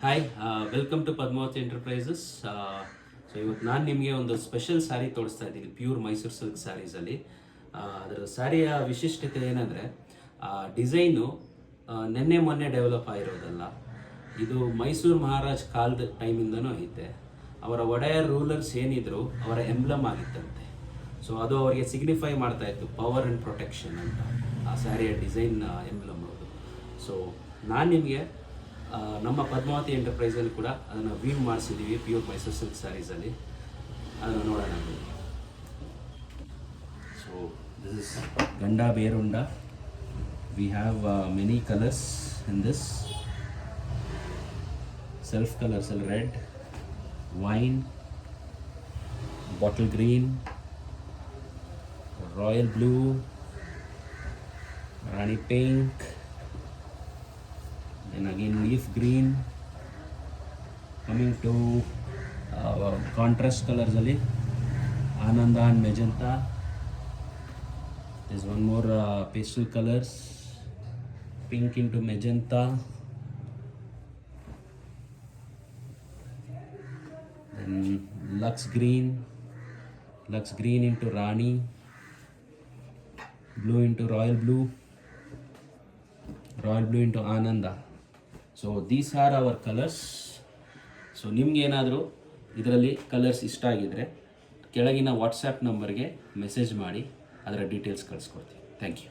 Hi, welcome to Padmavati enterprises. So ಇವತ್ತು ನಾನು ನಿಮಗೆ ಒಂದು ಸ್ಪೆಷಲ್ ಸ್ಯಾರಿ ತೋರಿಸ್ತಾ ಇದ್ದೀನಿ, ಪ್ಯೂರ್ ಮೈಸೂರು ಸಿಲ್ಕ್ ಸ್ಯಾರೀಸಲ್ಲಿ. ಅದರ ಸ್ಯಾರಿಯ ವಿಶಿಷ್ಟತೆ ಏನಂದರೆ, ಡಿಸೈನು ನೆನ್ನೆ ಮೊನ್ನೆ ಡೆವಲಪ್ ಆಗಿರೋದಲ್ಲ. ಇದು ಮೈಸೂರು ಮಹಾರಾಜ್ ಕಾಲದ ಟೈಮಿಂದನೂ ಐತೆ. ಅವರ ಒಡೆಯರ್ ರೂಲರ್ಸ್ ಏನಿದ್ರು ಅವರ ಎಂಬ್ಲಮ್ ಆಗಿತ್ತಂತೆ. ಸೊ ಅದು ಅವರಿಗೆ ಸಿಗ್ನಿಫೈ ಮಾಡ್ತಾ ಇತ್ತು, ಪವರ್ ಆ್ಯಂಡ್ ಪ್ರೊಟೆಕ್ಷನ್ ಅಂತ ಆ ಸ್ಯಾರಿಯ ಡಿಸೈನ್ ಎಂಬ್ಲಮ್ ಅದು. ಸೊ ನಾನು ನಿಮಗೆ ನಮ್ಮ ಪದ್ಮಾವತಿ ಎಂಟರ್ಪ್ರೈಸಲ್ಲಿ ಕೂಡ ಅದನ್ನು ವೀವ್ ಮಾಡಿಸಿದ್ದೀವಿ, ಪ್ಯೂರ್ ಮೈಸೂರು ಸಿಲ್ಕ್ ಸ್ಯಾರೀಸಲ್ಲಿ. ಅದನ್ನು ನೋಡೋಣ. So this is Ganda Berunda. We have many colours in this. Self colours ಅಲ್ಲಿ red, wine, bottle green, royal blue, rani pink, and again leaf green. Coming to contrast colors ali, Ananda and magenta. There's one more pastel colors, pink into magenta, then lux green into Rani, blue into royal blue into Ananda. So these are our colours. So ನಿಮ್ಗೇನಾದರೂ ಇದರಲ್ಲಿ colours ಇಷ್ಟ ಆಗಿದರೆ ಕೆಳಗಿನ WhatsApp ನಂಬರ್ಗೆ message ಮಾಡಿ, ಅದರ details ಕಳಿಸ್ಕೊಡ್ತೀನಿ. Thank you.